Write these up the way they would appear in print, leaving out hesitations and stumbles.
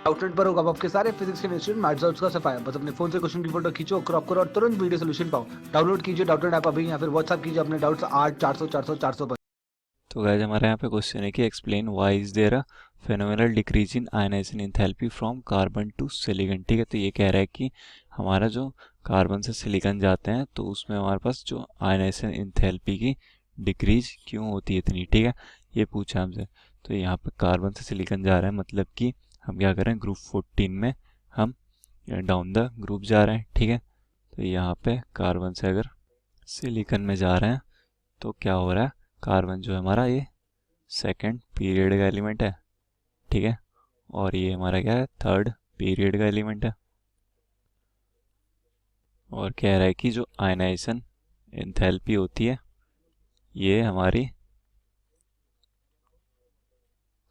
Outlet पर होगा आपके सारे फिजिक्स के इंस्टीट्यूट मैथ्स का सफाया। बस अपने फोन से क्वेश्चन की फोटो खींचो, क्रॉप करो और तुरंत वीडियो सोल्यूशन पाओ। डाउनलोड कीजिए डाउटनेट ऐप अभी या फिर व्हाट्सएप कीजिए अपने डाउट्स 8 400 400 400 पर। तो गाइस हमारे यहाँ पे क्वेश्चन है कि explain why is there a phenomenal decrease in ionization enthalpy from carbon to silicon. ठीक है, तो ये कह रहा है कि हमारा जो कार्बन से सिलिकॉन जाते हैं तो उसमें हमारे पास जो आयनाइजेशन एंथैल्पी की डिक्रीज क्यों होती है इतनी। ठीक है, ये पूछा हमसे। तो यहाँ पे कार्बन से सिलिकॉन जा रहा है, मतलब कि हम क्या कर रहे हैं, ग्रुप 14 में हम डाउन द ग्रुप जा रहे हैं। ठीक है, तो यहाँ पे कार्बन से अगर सिलिकॉन में जा रहे हैं तो क्या हो रहा है, कार्बन जो है हमारा ये सेकंड पीरियड का एलिमेंट है। ठीक है, और ये हमारा क्या है, थर्ड पीरियड का एलिमेंट है। और कह रहा है कि जो आयनाइजेशन एंथैल्पी होती है ये हमारी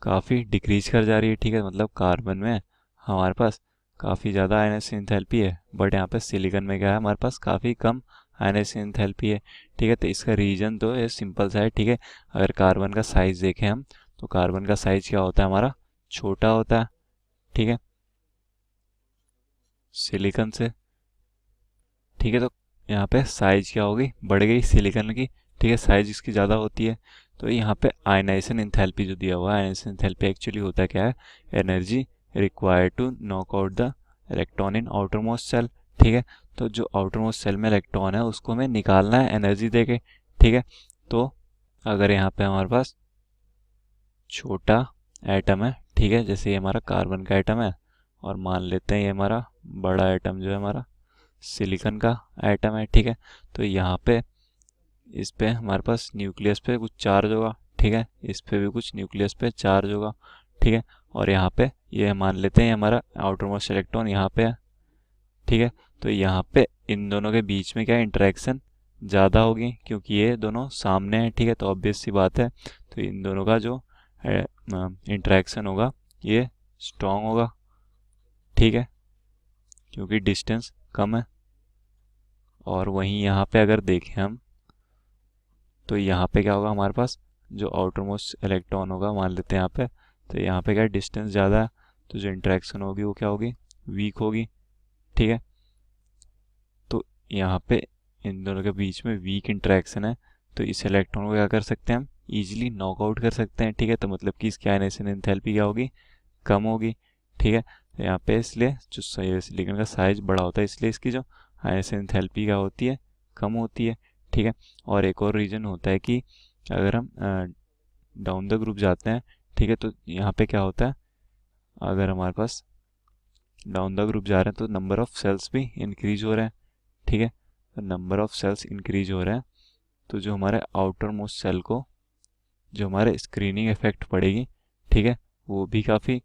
काफ़ी डिक्रीज कर जा रही है। ठीक है, मतलब कार्बन में हमारे पास काफ़ी ज़्यादा आयनाइजेशन एंथैल्पी है, बट यहाँ पे सिलिकॉन में क्या है, हमारे पास काफ़ी कम आयनाइजेशन एंथैल्पी है। ठीक है, तो इसका रीज़न तो ये सिंपल सा है। ठीक है, अगर कार्बन का साइज़ देखें हम तो कार्बन का साइज़ क्या होता है, हमारा छोटा होता है। ठीक है, सिलिकॉन से। ठीक है, तो यहाँ पे साइज क्या होगी, बढ़ गई सिलिकॉन की। ठीक है, साइज इसकी ज़्यादा होती है। तो यहाँ पे आयनाइजेशन एंथैल्पी जो दिया हुआ है, आयनाइजेशन एंथैल्पी एक्चुअली होता क्या है, energy required to knock out the electron in outermost shell. ठीक है, तो जो आउटर मोस्ट सेल में इलेक्ट्रॉन है उसको हमें निकालना है एनर्जी दे के। ठीक है, तो अगर यहाँ पे हमारे पास छोटा एटम है, ठीक है, जैसे ये हमारा कार्बन का एटम है, और मान लेते हैं ये हमारा बड़ा एटम जो है हमारा सिलिकॉन का एटम है। ठीक है, तो यहाँ पे इस पे हमारे पास न्यूक्लियस पे कुछ चार्ज होगा। ठीक है, इस पे भी कुछ न्यूक्लियस पे चार्ज होगा। ठीक है, और यहाँ पे ये मान लेते हैं हमारा आउटर मोस्ट इलेक्ट्रॉन यहाँ पे है। ठीक है, तो यहाँ पे इन दोनों के बीच में क्या इंटरेक्शन ज़्यादा होगी, क्योंकि ये दोनों सामने हैं। ठीक है, तो ऑब्वियस सी बात है, तो इन दोनों का जो इंटरेक्शन होगा ये स्ट्रॉन्ग होगा। ठीक है, क्योंकि डिस्टेंस कम है। और वहीं यहाँ पे अगर देखें हम तो यहाँ पे क्या होगा, हमारे पास जो आउटर मोस्ट इलेक्ट्रॉन होगा, मान लेते हैं यहाँ पे, तो यहाँ पे क्या डिस्टेंस ज़्यादा है, तो जो इंटरेक्शन होगी वो क्या होगी, वीक होगी। ठीक है, तो यहाँ पे इन दोनों के बीच में वीक इंटरेक्शन है, तो इस इलेक्ट्रॉन को क्या कर सकते हैं हम, इजीली नॉकआउट कर सकते हैं। ठीक है, तो मतलब कि इसकी आयनाइजेशन एंथैल्पी क्या होगी, कम होगी। ठीक है, तो यहाँ पे इसलिए जो सिलिकॉन का साइज बड़ा होता है, इसलिए इसकी जो आयनाइजेशन एंथैल्पी क्या होती है, कम होती है। ठीक है, और एक और रीज़न होता है कि अगर हम डाउन द ग्रुप जाते हैं, ठीक है, तो यहाँ पे क्या होता है, अगर हमारे पास डाउन द ग्रुप जा रहे हैं तो नंबर ऑफ सेल्स भी इंक्रीज हो रहे हैं। ठीक है, तो नंबर ऑफ सेल्स इंक्रीज हो रहे हैं, तो जो हमारे आउटर मोस्ट सेल को जो हमारे स्क्रीनिंग इफेक्ट पड़ेगी, ठीक है, वो भी काफ़ी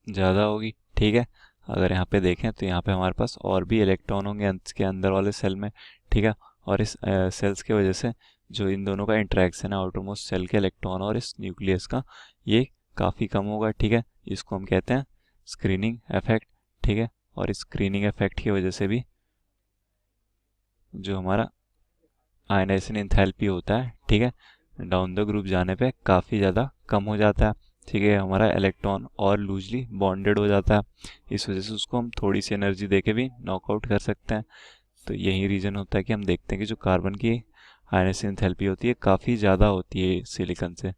ज़्यादा होगी। ठीक है, अगर यहाँ पे देखें तो यहाँ पे हमारे पास और भी इलेक्ट्रॉन होंगे के अंदर वाले सेल में। ठीक है, और इस सेल्स की वजह से जो इन दोनों का इंटरेक्शन है, आउटर मोस्ट सेल के इलेक्ट्रॉन और इस न्यूक्लियस का, ये काफ़ी कम होगा। ठीक है, इसको हम कहते हैं स्क्रीनिंग इफेक्ट। ठीक है, और इस स्क्रीनिंग इफेक्ट की वजह से भी जो हमारा आयनाइजेशन एंथैल्पी होता है, ठीक है, डाउन द ग्रुप जाने पे काफ़ी ज़्यादा कम हो जाता है। ठीक है, हमारा इलेक्ट्रॉन और लूजली बॉन्डेड हो जाता है, इस वजह से उसको हम थोड़ी सी एनर्जी देके भी नॉकआउट कर सकते हैं। तो यही रीज़न होता है कि हम देखते हैं कि जो कार्बन की आयनाइजेशन एंथैल्पी होती है काफ़ी ज़्यादा होती है सिलिकॉन से।